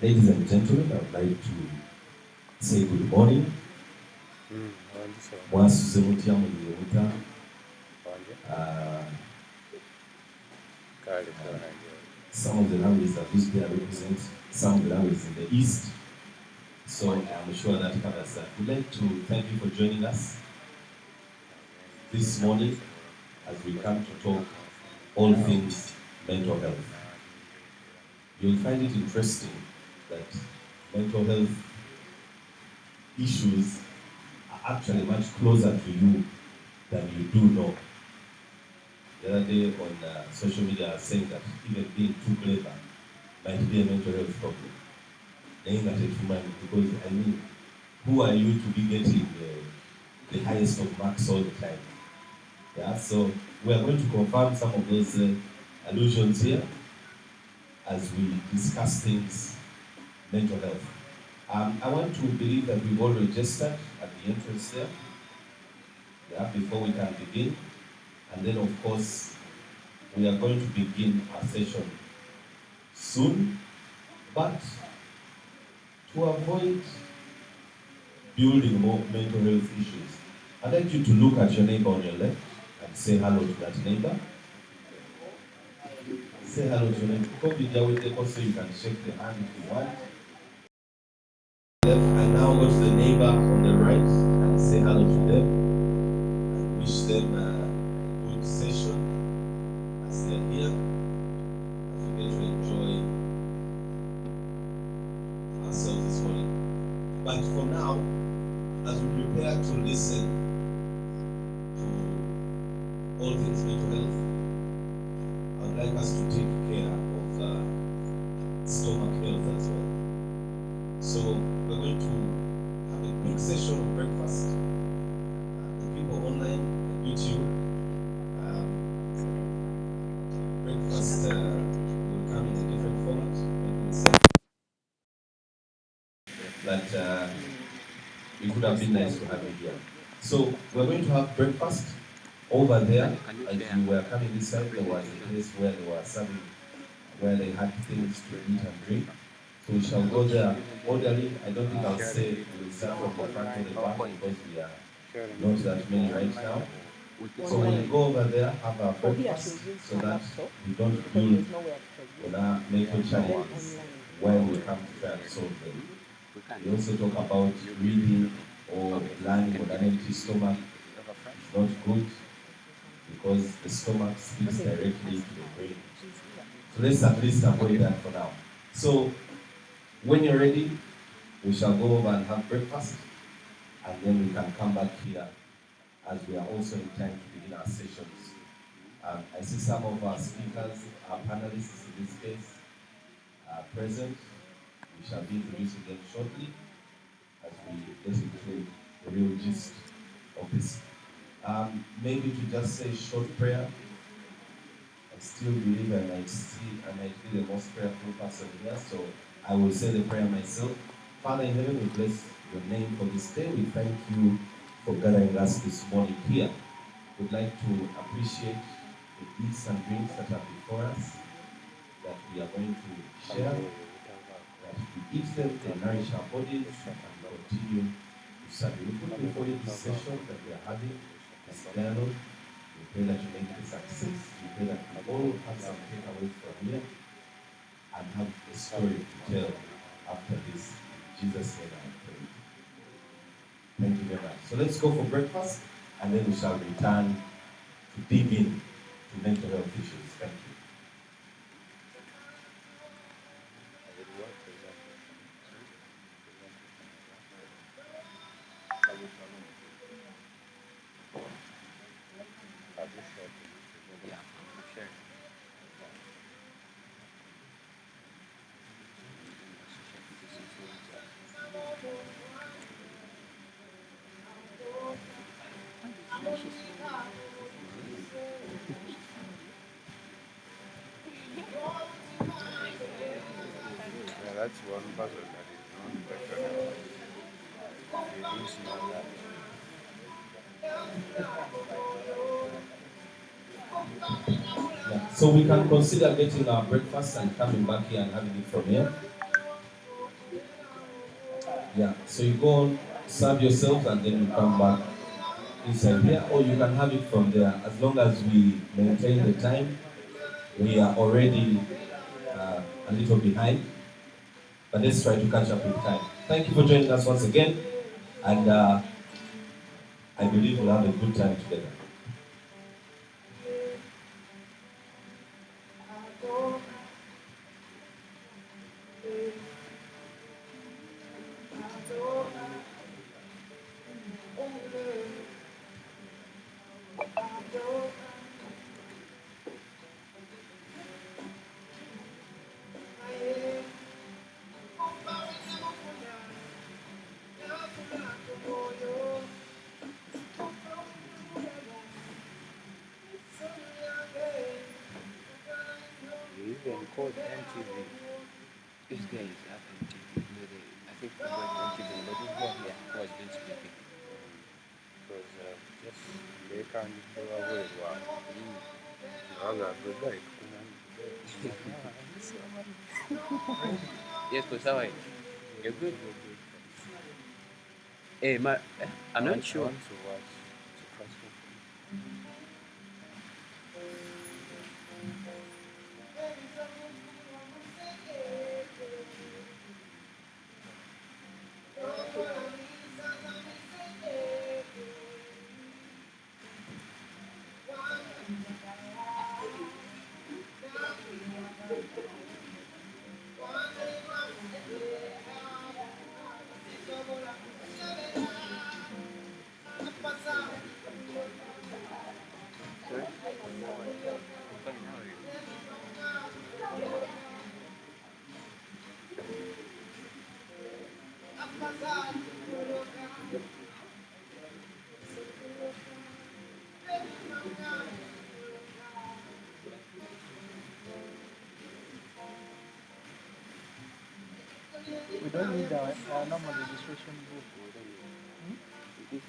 Ladies and gentlemen, I would like to say good morning. Moi, c'est some of the languages that this player represents, some of the languages in the East. So I'm sure that covers that. We'd like to thank you for joining us this morning as we come to talk all things mental health. You'll find it interesting that mental health issues are actually much closer to you than you do know. The other day on social media, I was saying that even being too clever might be a mental health problem. Because I mean, who are you to be getting the highest of marks all the time? Yeah, so we are going to confirm some of those allusions here as we discuss things mental health. I want to believe that we've all registered at the entrance there, before we can begin. And then, of course, we are going to begin our session soon. But to avoid building more mental health issues, I'd like you to look at your neighbor on your left and say hello to that neighbor. Say hello to your neighbor. So you can shake the hand if you want. And now go to the neighbor on the right and say hello to them and wish them a good session as they're here, as we get to enjoy ourselves this morning. But for now, as we prepare to listen to all things mental health, I would like us to take care of stomach health as well. So we're going to have a quick session of breakfast. The people online at YouTube, breakfast will come in a different format. But it would have been nice to have it here. So we're going to have breakfast over there. As you were coming this side, there was a place where they were serving, where they had things to eat and drink. So we shall go there orderly. I don't think I'll say we'll start from the front to the back because we are not that many right now. So we'll go over there, have our breakfast, so that we don't build on our mental challenges when we come to try and solve them. We also talk about reading or learning on an empty stomach. It's not good because the stomach speaks directly to the brain. So let's at least avoid that for now. So when you're ready, we shall go over and have breakfast, and then we can come back here as we are also in time to begin our sessions. I see some of our speakers, our panelists in this case, are present. We shall be introducing them shortly as we get into the real gist of this. Maybe to just say a short prayer. I still believe I might be the most prayerful person here, so I will say the prayer myself. Father in heaven, we bless your name for this day. We thank you for gathering us this morning here. We'd like to appreciate the eats and drinks that are before us, that we are going to share, that we eat them, they nourish our bodies, and continue to serve you. We put before you this session that we are having, this dialogue. We pray that you make it a success. We pray that we all have some takeaways from here and have a story to tell after this. In Jesus' name I pray. Thank you very much. So let's go for breakfast, and then we shall return to dig in to mental health issues. Thank you. That's one puzzle that is not better. It is not that. Yeah. So we can consider getting our breakfast and coming back here and having it from here. Yeah, so you go on, serve yourselves, and then you come back inside here, or you can have it from there. As long as we maintain the time, we are already a little behind, but let's try to catch up with time. Thank you for joining us once again, and I believe we'll have a good time together. You even called MTV. This guy is up MTV. I think he was MTV, but this guy here who has been speaking. Because just they can't do away with one. Other good like Yes, because how you're good. Hey, I'm not sure. I want to watch the first one. Sorry? I'm fine. How are you? We don't need our normal registration book. This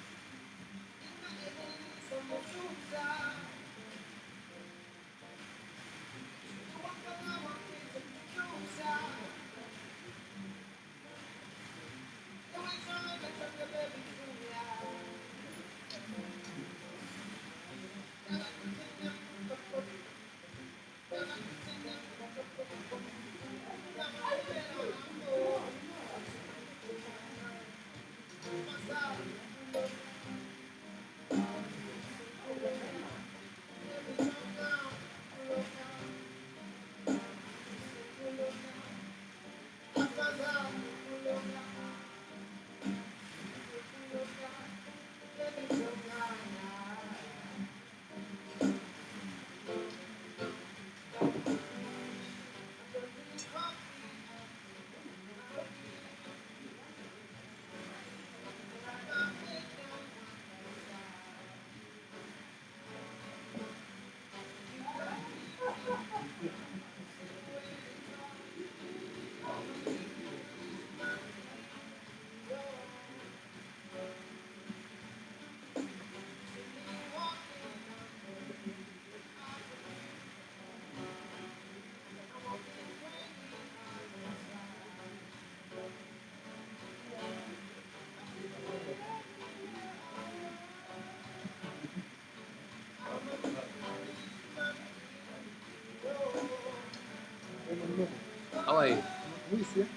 how are you? Who is here?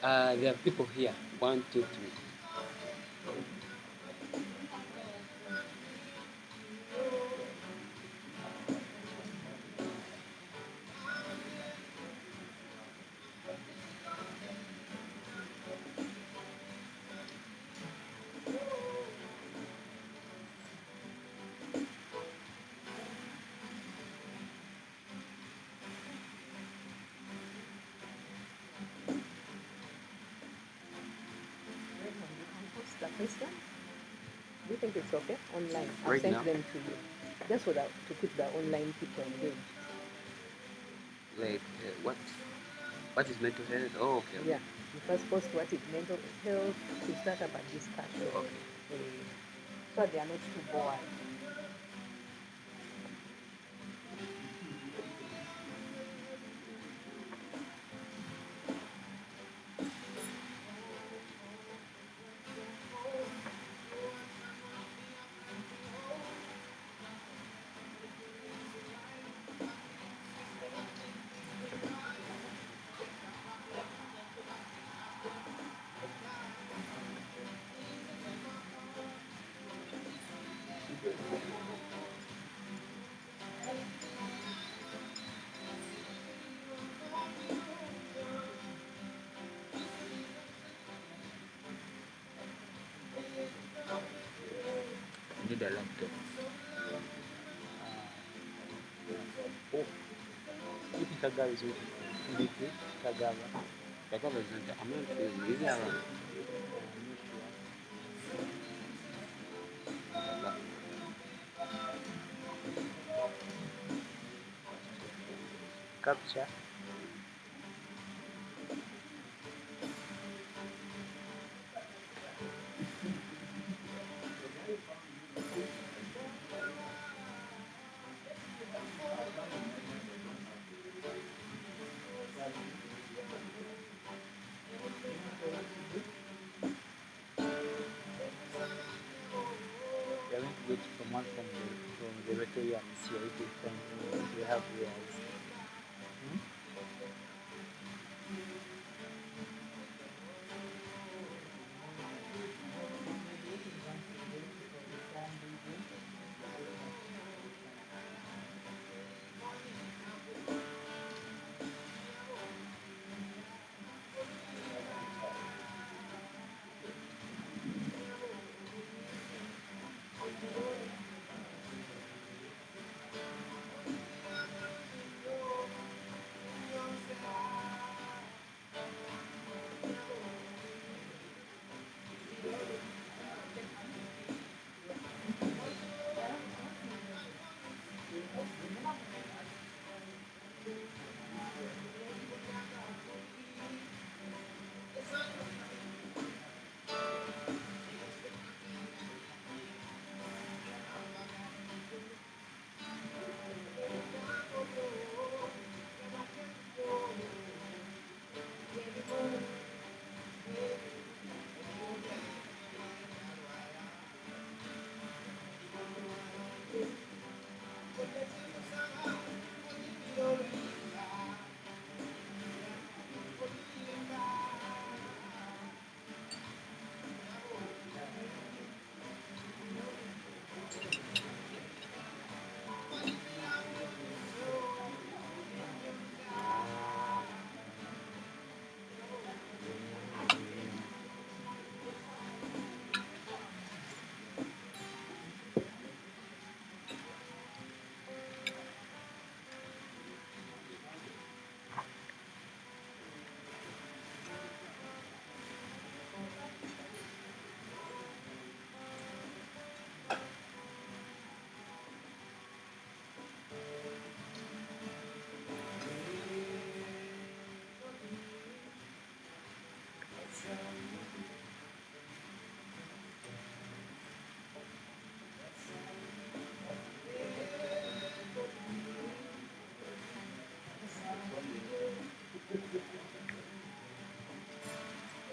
There are people here. 1, 2, 3. The first one? Do you think it's okay? Online. I'll Right send now? them to you. Just for that, to keep the online people engaged. Like, what is mental health? Oh, okay. Yeah. You first post what is mental health to start up a discussion. Okay. So they are not too bored. need a laptop. Oh, which Kagawa is with? Little Kagawa. Kagawa is not. I'm not sure. Is it around? Capture. They went to get from one from the Rotary and CIT from they have theirs.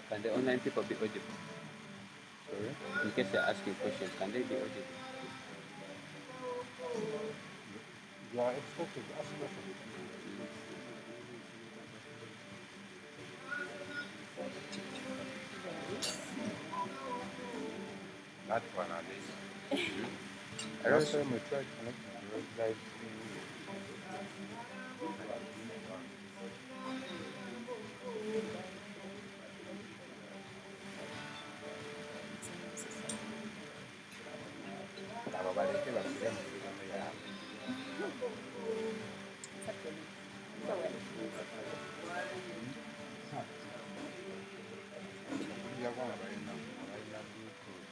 Can the online people be audible? Sorry? In case they ask you questions, can they be audible? You are expected to ask questions. That one at least. Last time we tried connecting to Red Live. Ababaleke basire mu kigambo yaabwe. Okujja kwaba balina Bluetooth.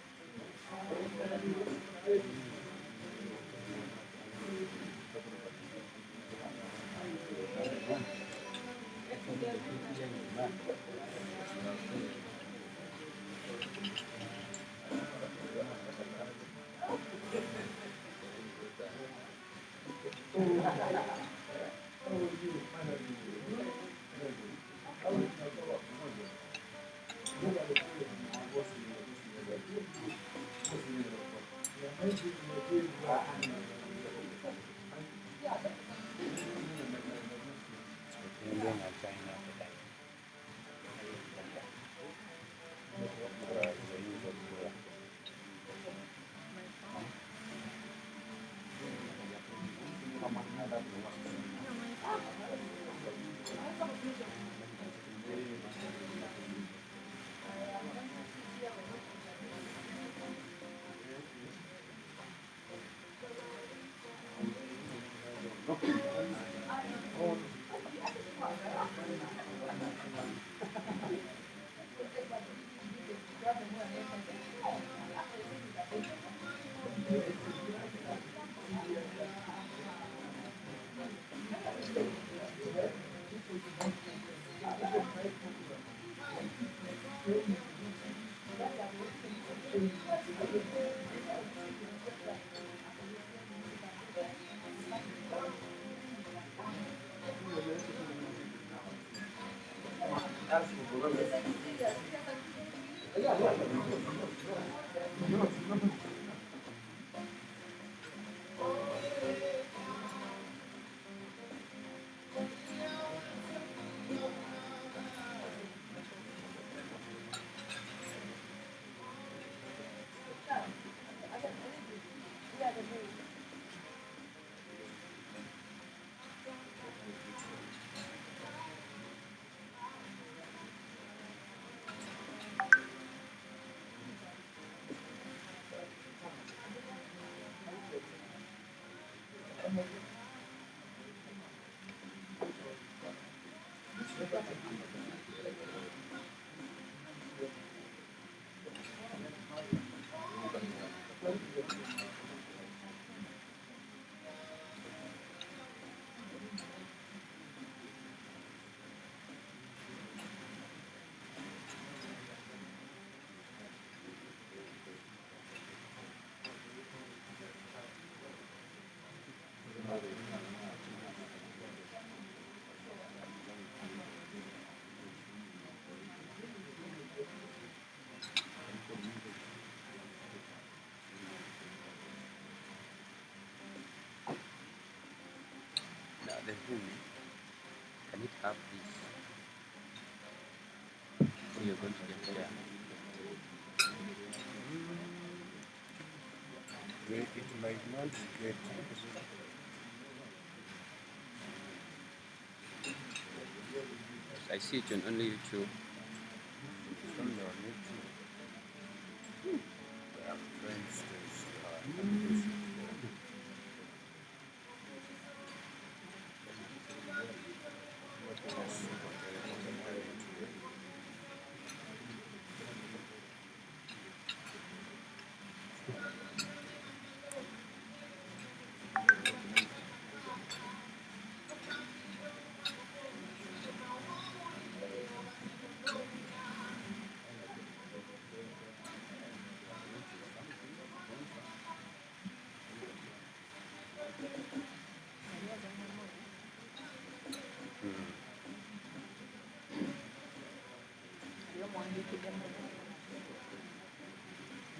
Now the room, can it have this? Or you're going to get there? It might not get I see it on only YouTube. only on YouTube. I have friends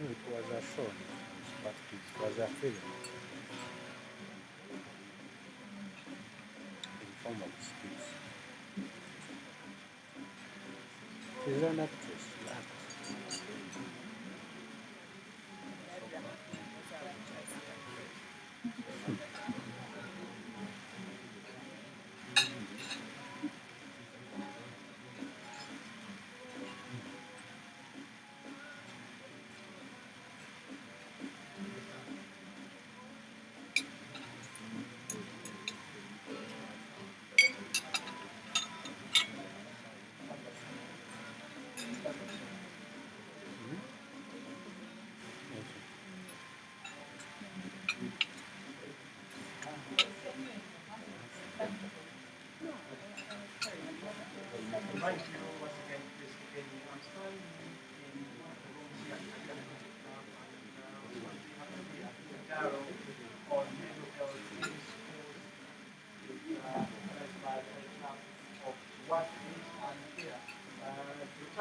No, it was a show, but it was a film. In form of speech. She's an actress.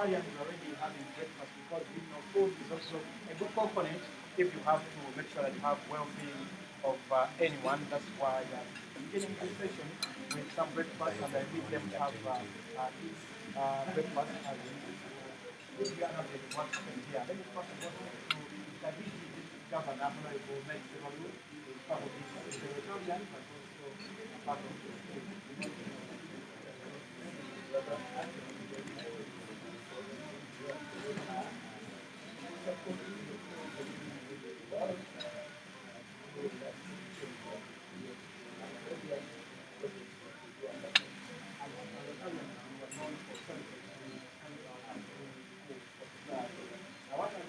Rotarians is already having breakfast because you know food is also a good component if you have to make sure that you have well-being of anyone. That's why beginning this session with some breakfast, and I leave them to have breakfast as if you are not ready to watch them here. Let me first of all to the Governor Honorable Mike Semalu, part of this Rotarian, but also part of the I want to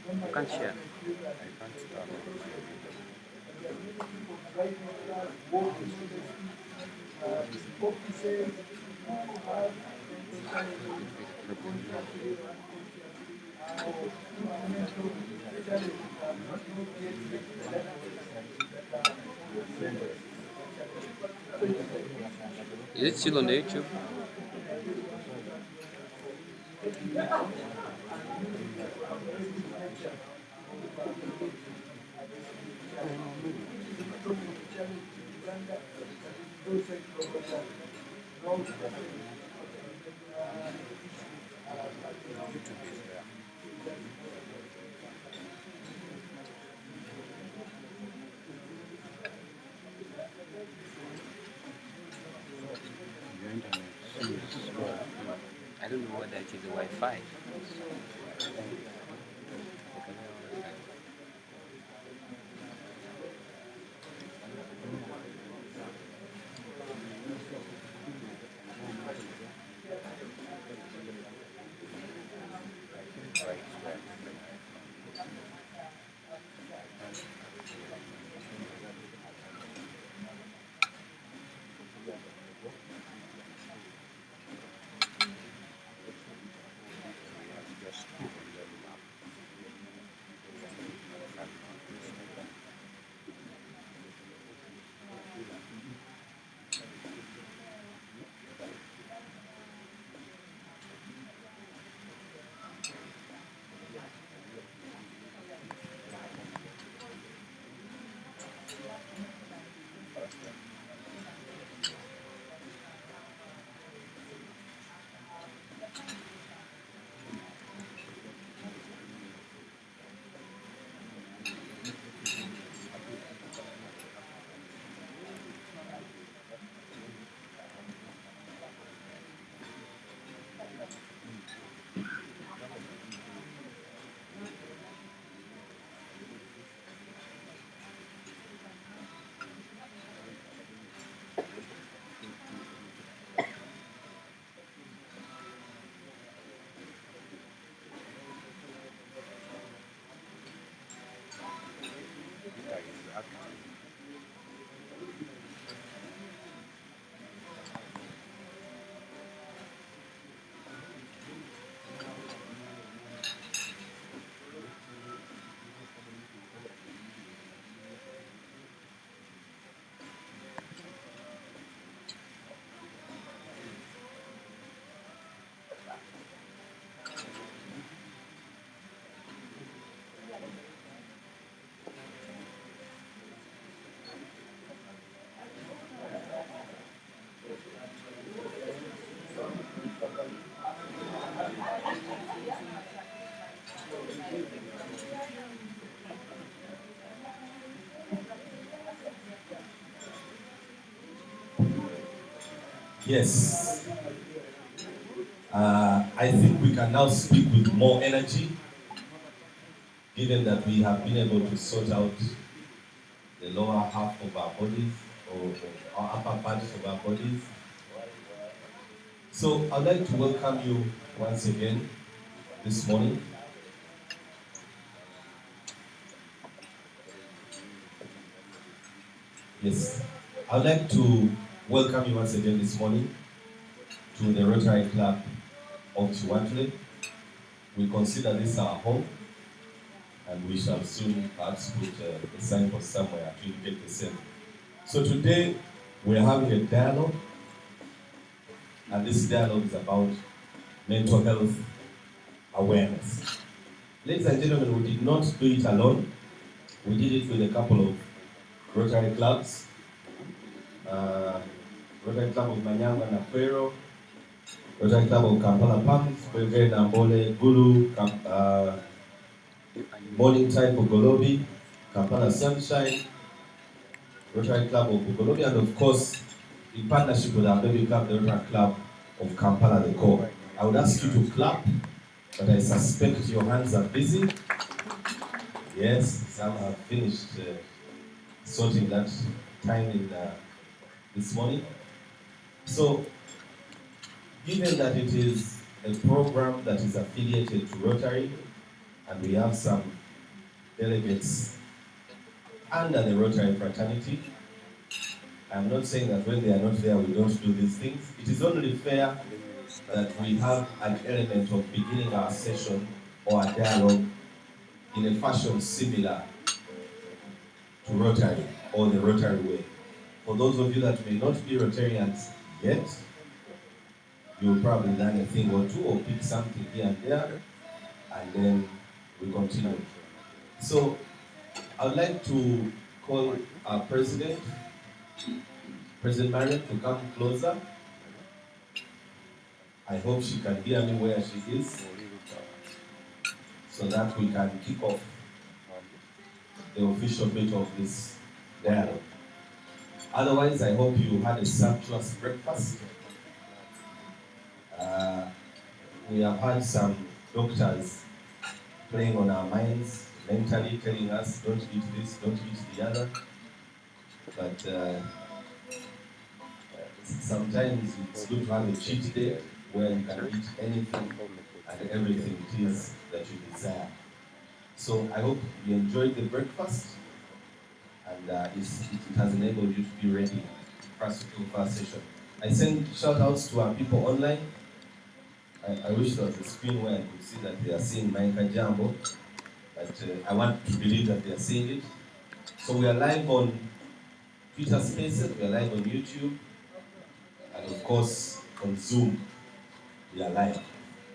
You can't share. Is it still on the YouTube? I don't know whether it is the Wi-Fi. Yes. I think we can now speak with more energy, given that we have been able to sort out the lower half of our bodies, or our upper parts of our bodies. So I'd like to welcome you once again this morning. Yes, I'd like to welcome you once again this morning to the Rotary Club of Kiwatule. We consider this our home, and we shall soon perhaps put a signpost somewhere to indicate the same. So today we're having a dialogue, and this dialogue is about mental health awareness. Ladies and gentlemen, we did not do it alone. We did it with a couple of Rotary clubs. Rotary Club of Manyanga na Kwero, Rotary Club of Kampala Palms, Kwege na Mbole, Gulu, Morning Tide Bugolobi, Kampala Sunshine, Rotary Club of Bugolobi, and of course, in partnership with our baby club, the Rotary Club of Kampala, the core. I would ask you to clap, but I suspect your hands are busy. Yes, some have finished sorting that time in this morning. So, given that it is a program that is affiliated to Rotary, and we have some delegates under the Rotary fraternity, I'm not saying that when they are not there we don't do these things. It is only fair that we have an element of beginning our session or a dialogue in a fashion similar to Rotary or the Rotary way. For those of you that may not be Rotarians yet, you'll probably learn a thing or two or pick something here and there, and then we continue. So I'd like to call our President Marion, to come closer. I hope she can hear me where she is, so that we can kick off the official bit of this dialogue. Otherwise, I hope you had a sumptuous breakfast. We have had some doctors playing on our minds, mentally telling us, don't eat this, don't eat the other. But sometimes it's good to have a cheat day where you can eat anything and everything it is that you desire. So I hope you enjoyed the breakfast, and it has enabled you to be ready for us to do first session. I send shout outs to our people online. I wish there was a screen where I could see that they are seeing Micah Jambo, but I want to believe that they are seeing it. So we are live on Twitter Spaces, we are live on YouTube, and of course on Zoom, we are live.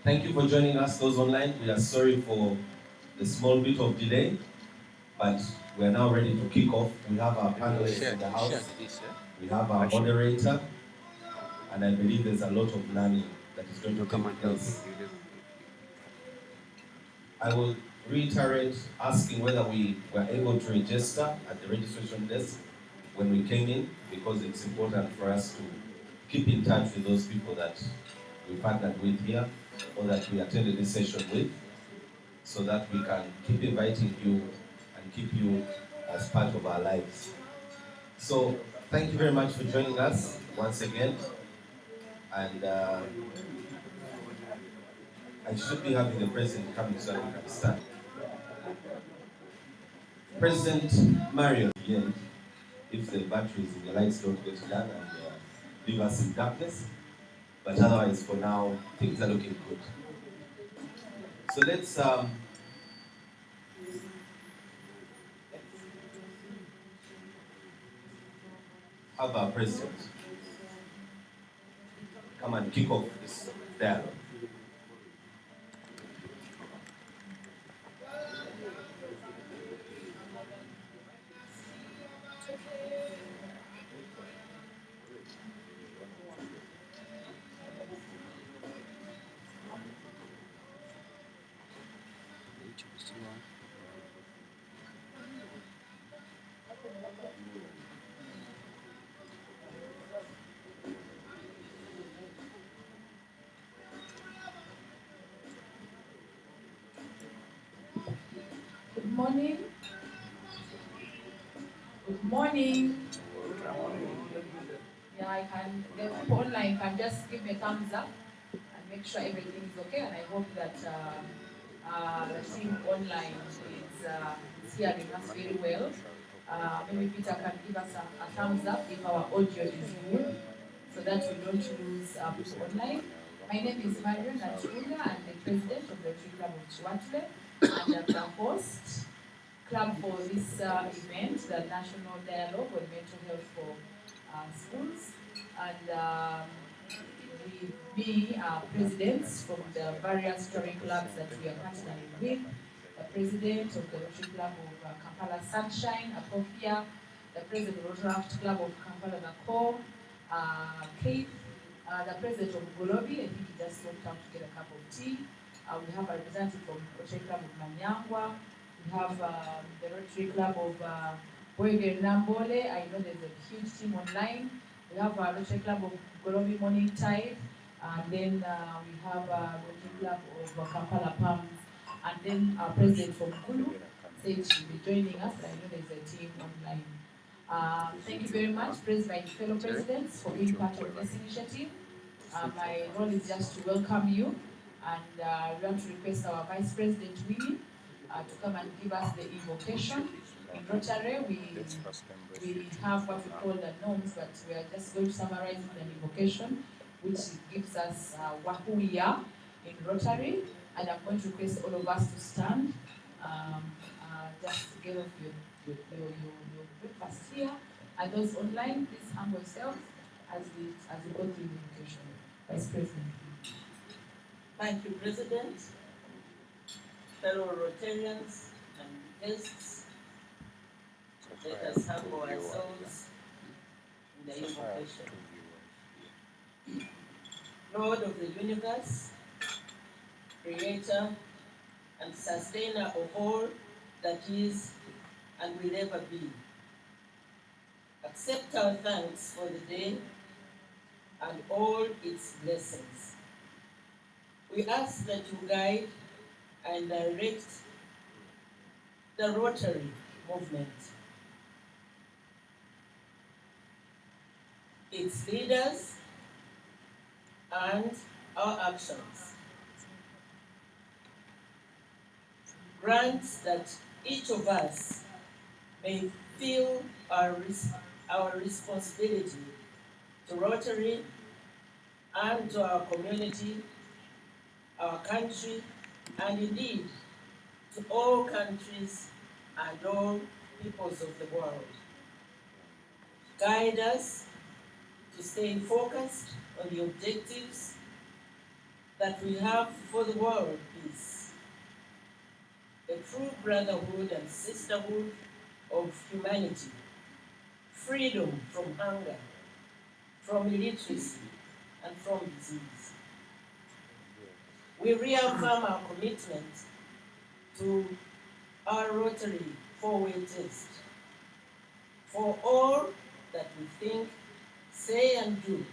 Thank you for joining us, those online. We are sorry for the small bit of delay, but we are now ready to kick off. We have our panelists in the house, we have our moderator, and I believe there's a lot of learning that is going to take place. I will reiterate asking whether we were able to register at the registration desk when we came in, because it's important for us to keep in touch with those people that we partnered with here or that we attended this session with, so that we can keep inviting you and keep you as part of our lives. So thank you very much for joining us once again. And I should be having the president coming so that we can start. President Marion, again, if the batteries in the lights don't get done and leave us in darkness. But otherwise, for now, things are looking good. So let's have our president come and kick off this dialogue. Good morning. Good morning. Yeah, the people online can just give me a thumbs up and make sure everything is okay. And I hope that the team online is hearing us very well. Maybe Peter can give us a thumbs up if our audio is good, so that we don't lose people online. My name is Marion Nachunga. I'm the president of the Rotary Club of Kiwatule, and I'm the host club for this event, the National Dialogue on Mental Health for Schools. And with me are presidents from the various touring clubs that we are partnering with. The president of the Rotary Club of Kampala Sunshine, Apofia, the president of the Rotary Club of Kampala Nakor, Keith, the president of Golobi, I think he just went out to get a cup of tea. We have a representative from Rotary Club of Manyangwa. We have the Rotary Club of Boyge Nambole. I know there's a huge team online. We have a Rotary Club of Golobi Morning Tide. And then we have a Rotary Club of Kampala Palms. And then our president from Gulu said she'll be joining us. I know there's a team online. Thank you very much, my fellow presidents, for being part of this initiative. My role is just to welcome you, and we want to request our Vice President, Winnie, to come and give us the invocation. In Rotary, we have what we call the norms, but we are just going to summarize an invocation, which gives us who we are in Rotary. And I'm going to request all of us to stand, just to get off your breakfast here. And those online, please humble yourselves as we go through the invocation. Vice President. Thank you, President, fellow Rotarians and guests. Let us humble ourselves in the invocation. Lord of the universe, creator and sustainer of all that is and will ever be, accept our thanks for the day and all its blessings. We ask that you guide and direct the Rotary movement, its leaders, and our actions. Grant that each of us may feel our responsibility to Rotary and to our community, our country, and indeed to all countries and all peoples of the world. Guide us to stay focused on the objectives that we have for the world peace, the true brotherhood and sisterhood of humanity, freedom from hunger, from illiteracy, and from disease. We reaffirm our commitment to our Rotary four-way test. For all that we think, say, and do,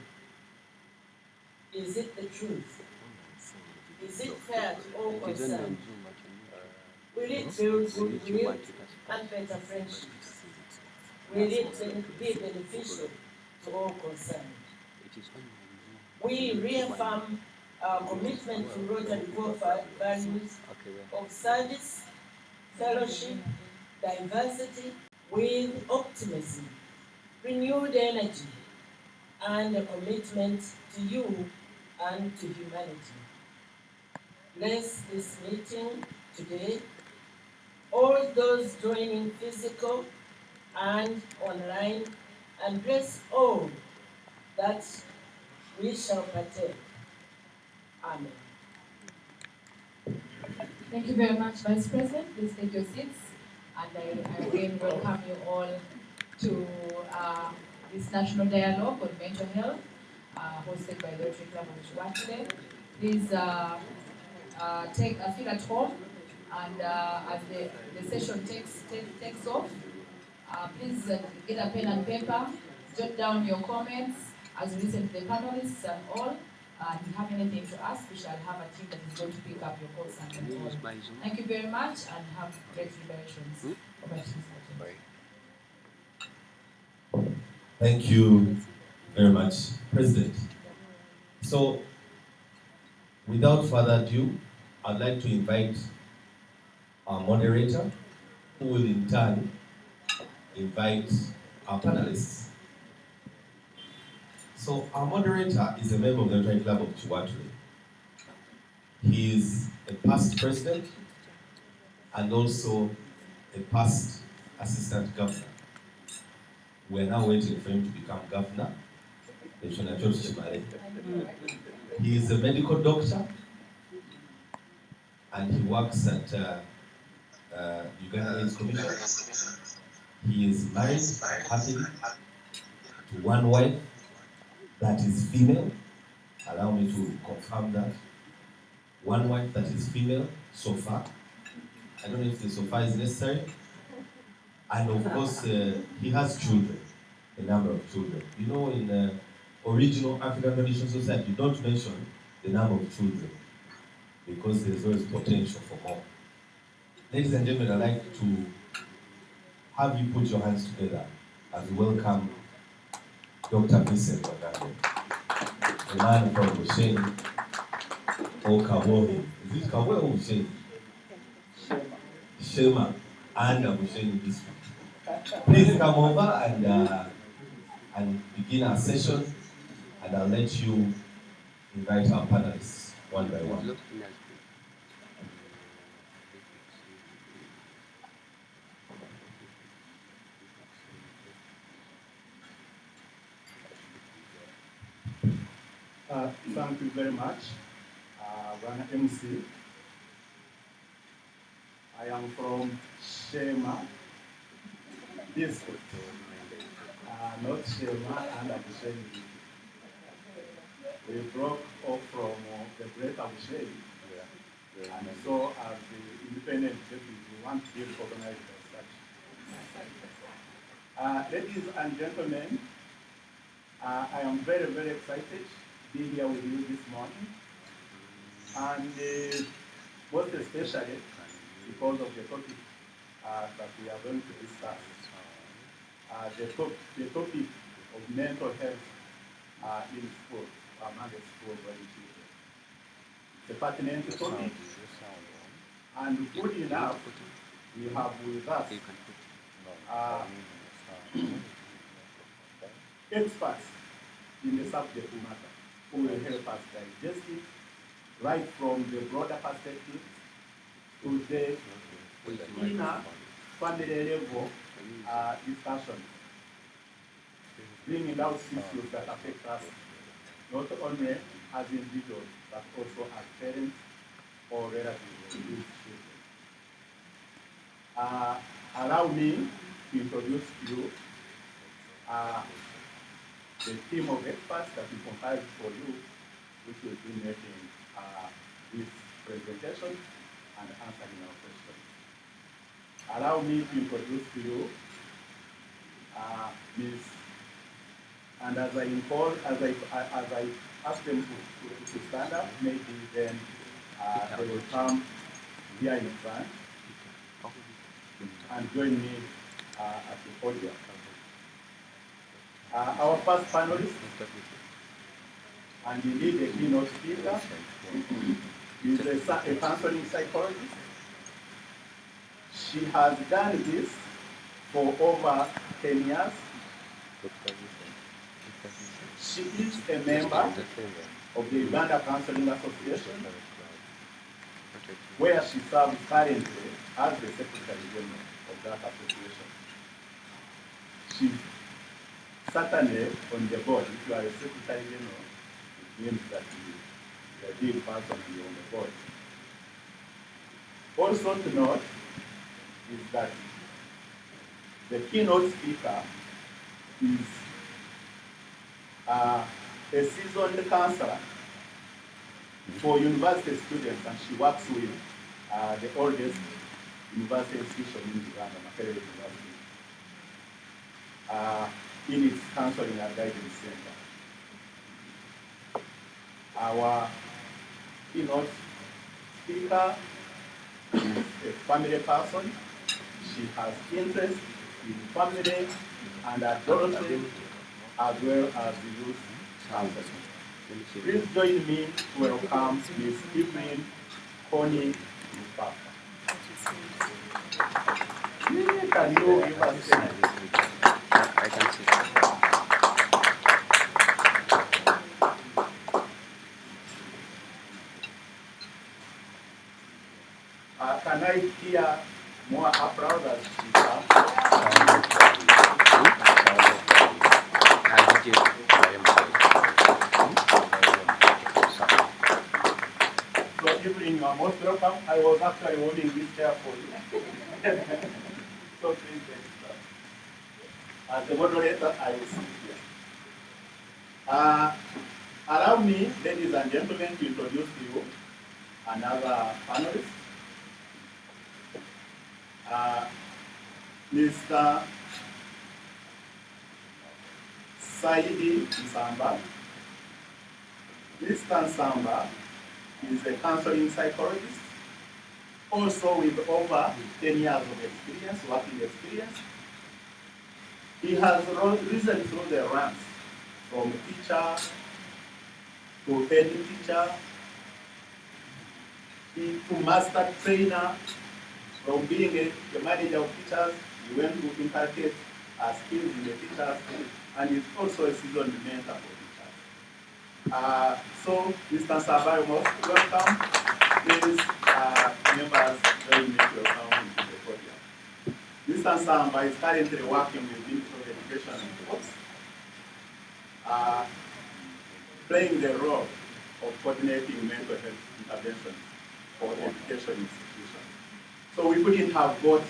is it the truth? Is it fair to all concerned? Will it build goodwill and better friendships? Will it be beneficial to all concerned? We reaffirm our commitment to Rotary core values of service, fellowship, diversity, with optimism, renewed energy, and a commitment to you and to humanity. Bless this meeting today, all those joining physical and online, and bless all that we shall partake. Amen. Thank you very much, Vice President. Please take your seats. And I again welcome you all to this national dialogue on mental health, hosted by the Rotary Club of Kiwatule. Please take a feel at home. And as the session takes off, please get a pen and paper, jot down your comments as we listen to the panelists and all. If you have anything to ask, we shall have a team that is going to pick up your calls and all. Thank you very much and have great liberations. Over to you, Sergeant. Thank you very much, President. So, without further ado, I'd like to invite our moderator, who will in turn invite our panelists. So our moderator is a member of the Rotary Club of Kiwatule. He is a past president and also a past assistant governor. We're now waiting for him to become governor. He is a medical doctor and he works at Uganda AIDS Commission. He is married happily to one wife that is female. Allow me to confirm that. One wife that is female so far. I don't know if the so far is necessary. And of course, he has children, a number of children. You know, in original African traditional society, you don't mention the number of children because there's always potential for more. Ladies and gentlemen, I'd like to have you put your hands together as we welcome Dr. Vincent Wagande, a man from Busheni, or Kawohi. Is it Kawohi or Busheni? Shema, and Busheni district. Please come over and begin our session, and I'll let you invite our panelists one by one. Thank you very much, Bwana MC. I am from Shema district, not Shema and Abusheni. We broke off from the great Abusheni, and so as the independent deputy, we want to be recognized as such. Ladies and gentlemen, I am very, very excited to be here with you this morning, and most especially because of the topic that we are going to discuss. The topic of mental health in schools, among the school going children. It's a pertinent topic, and good enough, we have with us experts in the subject matter who will help us digest it right from the broader perspective to the inner family level discussion, bringing out issues that affect us not only as individuals but also as parents or relatives of these children. Allow me to introduce to you the team of experts that we compiled for you, which will be making this presentation and answering our questions. Allow me to introduce to you Ms. And as I ask them to stand up, maybe then they will come here in front and join me at the podium. Our first panelist, and indeed a keynote speaker, is a counseling psychologist. She has done this for over 10 years. She is a member of the Uganda Counseling Association, where she serves currently as the Secretary General of that association. She's certainly on the board. If you are a Secretary General, it means that you are a big person and you're on the board. Also to note is that the keynote speaker is a seasoned counselor for university students, and she works with the oldest university institution in Uganda, Makerere University, in its counseling and guidance center. Our keynote speaker is a family person. She has interest in family and adolescents as well as the youth counseling. Please join me to welcome Ms. Evelyn Connie Mupaka. Can you give us a I can see. can I hear more applause as she comes? So Evelyn, you are most welcome. I was actually holding this chair for you. So please take it. As the moderator, I will sit here. Allow me, ladies and gentlemen, to introduce to you another panelist. Mr. Saidi Nsamba. Mr. Nsamba is a counseling psychologist, also with over 10 years of experience, working experience. He has risen through the ranks from teacher to head teacher to master trainer. From being a manager of teachers, he went to inculcate skills in the teachers, and is also a seasoned mentor for teachers. So, Mr. Nsamba, you most welcome. Please, members, join me to welcome him to the podium. Mr. Nsamba is currently working with Ministry of Education and Sports, playing the role of coordinating mental health interventions for education institutions. So we couldn't have got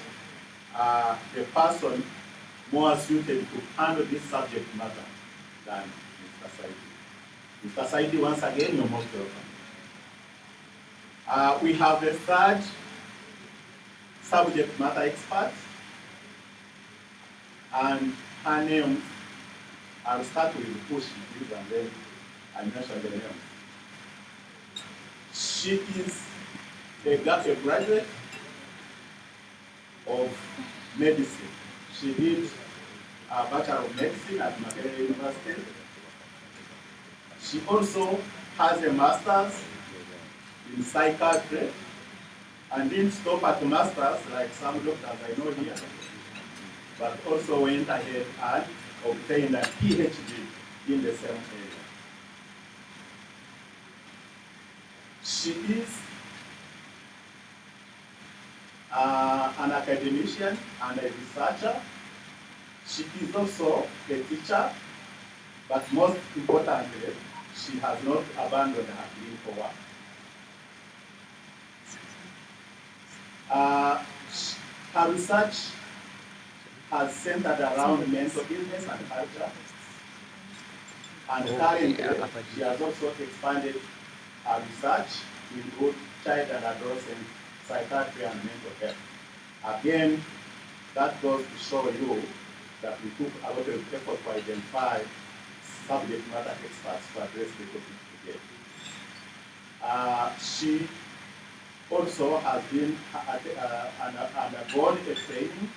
a person more suited to handle this subject matter than Mr. Saidi. Mr. Saidi, once again, you're most welcome. We have the third subject matter expert, and her name, I'll start with who she is and then I mention the name. She is a graduate of medicine. She did a Bachelor of Medicine at Makerere University. She also has a master's in psychiatry and didn't stop at the master's like some doctors I know here, but also went ahead and obtained a PhD in the same area. She is an academician and a researcher. She is also a teacher, but most importantly, she has not abandoned her dream for work. Her research has centered around mental illness and culture, and currently she has also expanded her research to include child and adolescent psychiatry and mental health. Again, that goes to show you that we took a lot of effort to identify subject matter experts to address the topic today. She also has been undergone a training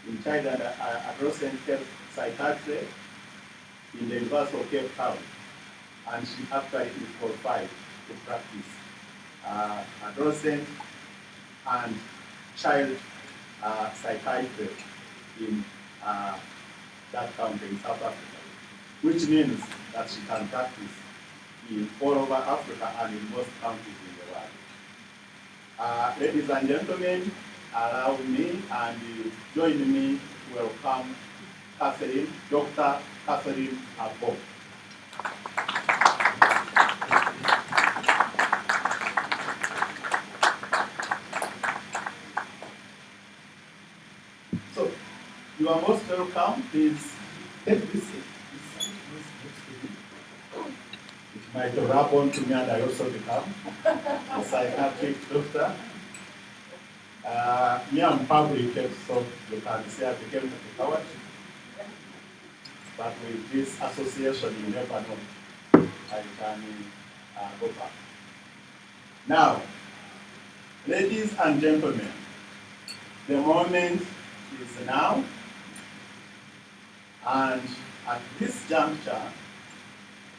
in child and adolescent health psychiatry in the University of Cape Town, and she actually is qualified to practice adolescent and child psychiatry in that country in South Africa, which means that she can practice in all over Africa and in most countries in the world. Ladies and gentlemen, allow me and join me to welcome Catherine, Dr. Catherine Abo. So, you are most welcome. Please take this seat. It might rub on to me and I also become a psychiatric doctor. Me, I'm public, so you can say I became a coward. But with this association, you never know. I can go back. Now, ladies and gentlemen, the moment is now, and at this juncture,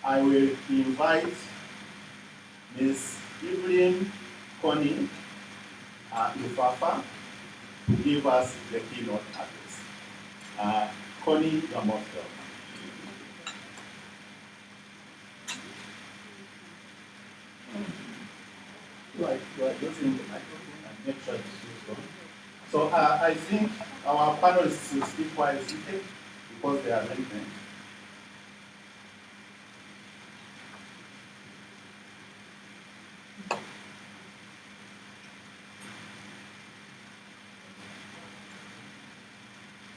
I will invite Ms. Evelyn Connie Lufafa to give us the keynote address. Connie, you're most welcome. You are using the microphone and make sure it's switched on. So I think our panelists will speak while seated because they are listening.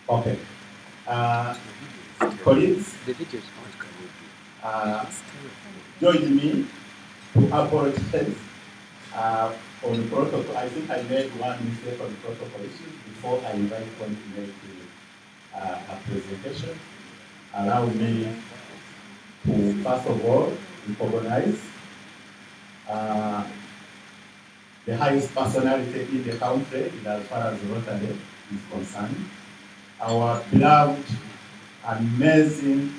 Okay. Colleagues, join me to apologize on the protocol. I think I made one mistake on the protocol issue before I invite Connie to make a presentation. Allow me to, first of all, recognize the highest personality in the country in as far as Rotary is concerned. Our beloved, amazing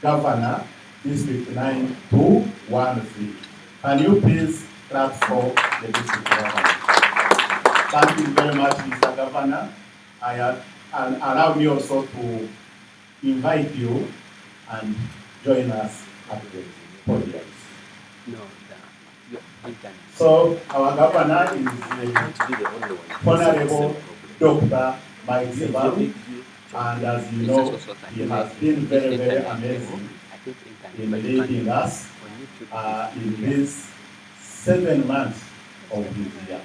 Governor, District 9213. Can you please clap for the District Governor? Thank you very much, Mr. Governor. And allow me also to invite you and join us at the podium. So our governor is the Honorable Dr. Mike Sebaru, and as you know, he has been very, very amazing in leading us in these 7 months of this year.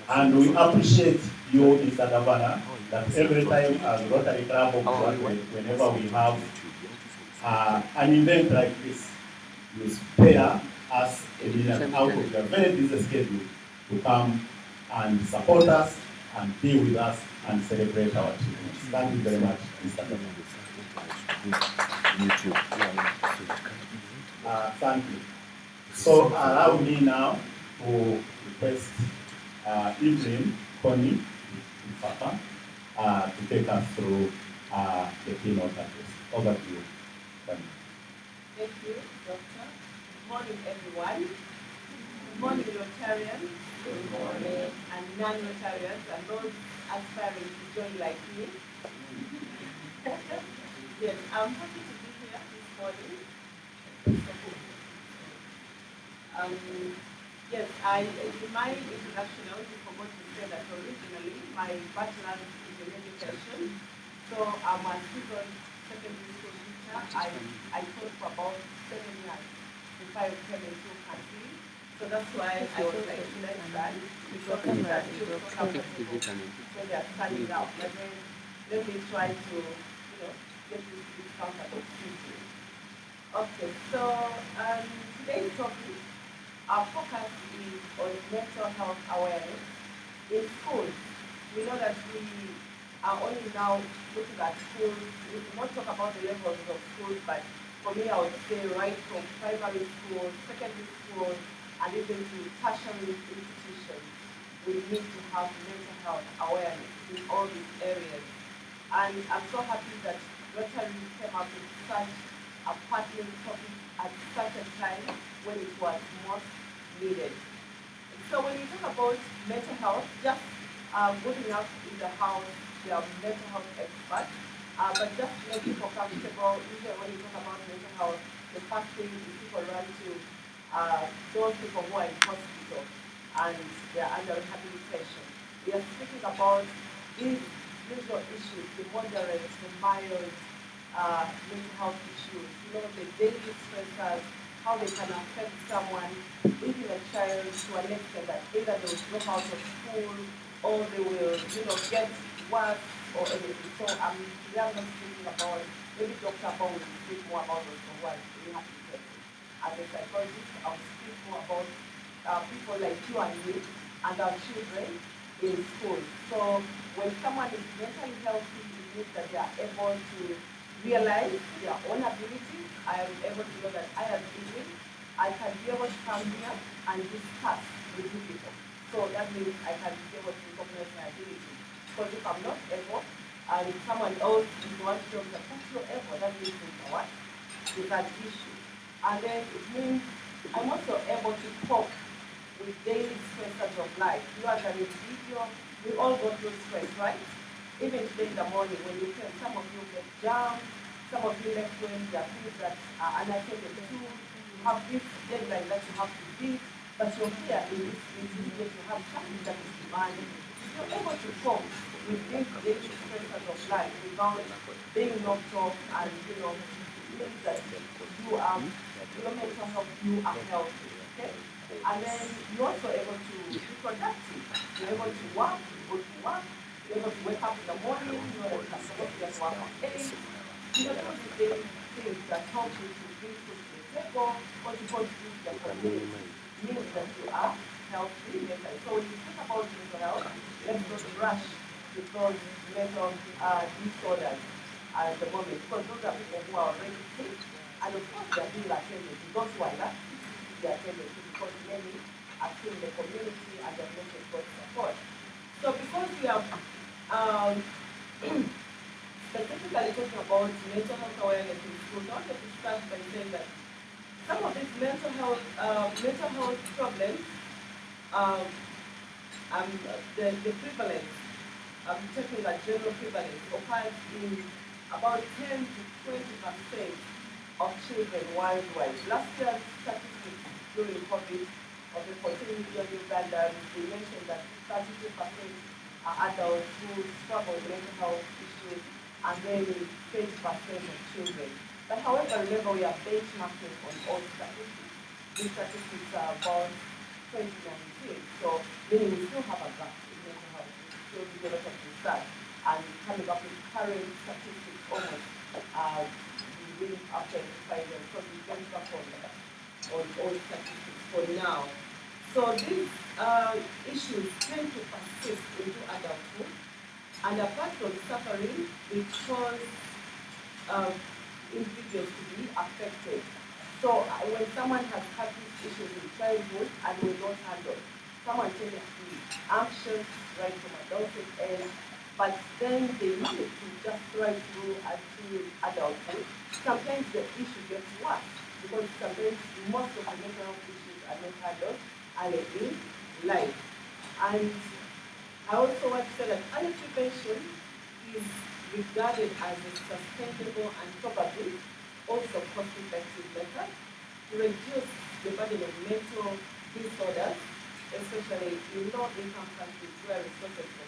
And we appreciate you, Mr. Governor, that every time as Rotary Club of Kiwatule, whenever we have an event like this, you spare us a minute out of your very busy schedule to come and support us and be with us and celebrate our achievements. Thank you very much, Mr. Governor. Thank you. So allow me now to request Evelyn Connie Lufafa to take us through the keynote address. Over to you, Connie. Thank you, Doctor. Good morning, everyone. Good morning, Rotarians. Good morning. And non-Rotarians and those aspiring to join like me. Yes, I'm happy to be here this morning. Yes, in my introduction, I also forgot to say that originally my bachelor's is in education. So I'm a seasoned secondary school teacher. I taught for about 7 years before I came into country. So that's why I was like, let's start. So they are standing out. Let me try to, get this comfortable. Okay, so today's topic, our focus is on mental health awareness in schools. We know that we are only now looking at schools. We will not talk about the levels of schools, but for me, I would say right from primary school, secondary school, and even to tertiary institutions, we need to have mental health awareness in all these areas. And I'm so happy that Rotary came up with such a pertinent topic at such a time when it was most needed. So when you talk about mental health, just growing up in the house, there are mental health experts, but just to make people comfortable, usually when you talk about mental health, the first thing is people run to those people who are in hospital and they are under rehabilitation. We are speaking about these usual issues, the moderate, the mild mental health issues, the daily stressors, how they can affect someone, even a child, to an extent that either they will drop out of school or they will, get worse or anything. So we are not speaking about, maybe Dr. Abba will speak more about those who are rehabilitated. As a psychologist, I'll speak more about people like you and me and our children in school. So when someone is mentally healthy, it means that they are able to realize their own abilities. I am able to know that I am living. I can be able to come here and discuss with you people. So that means I can be able to recognize my abilities. Because if I'm not able, and if someone else is one to that that's not able, that means it's what? It's an issue. And then it means I'm also able to cope with daily stressors of life. You as an individual, we all go through stress, right? Even today in the morning when you came, some of you get down, some of you left when there are things that are unattended to. You have this deadline that you have to beat, but you're here in this meeting yet you have something that is demanding. You're able to cope with these daily stressors of life without being knocked off and means that you are your mental health, you are healthy. Okay? And then you're also able to be productive. You're able to work, you go to work, you're able to wake up in the morning, you know that you can supposed to get to work at 8. You know, those are the things that help you to bring food to the table or to contribute to the community. Means that you are healthy mentally. So when you think about mental health, let's not rush to those mental disorders at the moment, because those are people who are already sick, and of course they are being attended to. Those who are not, they are attended to because many are still in the community and they're not got support. So because we are specifically talking about mental health awareness in schools, I wanted to start by saying that some of these mental health problems, um, the prevalence, I'm taking a general prevalence, occurs in about 10 to 20% of children worldwide. Last year's statistics during COVID of the 14 million Ugandans, they mentioned that 32% are adults who struggle with mental health issues, and then 20% of children. But however, remember we are benchmarking on all statistics. These statistics are about 2019, so meaning we still have a gap in mental health. We still do a lot of research, and coming up with current statistics almost within after 5 years, because we benchmark on all statistics for now. So these issues tend to persist into adulthood, and apart from suffering, it causes individuals to be affected. So when someone has had these issues in childhood and will not handle, someone tends to be anxious right from adulthood age, but then they need to just right through until adulthood. Sometimes the issue gets worse because sometimes most of the mental health issues are not handled early in life. And I also want to say that early prevention is regarded as a sustainable and probably also cost-effective method to reduce the burden of mental disorders, especially in low-income countries where resources for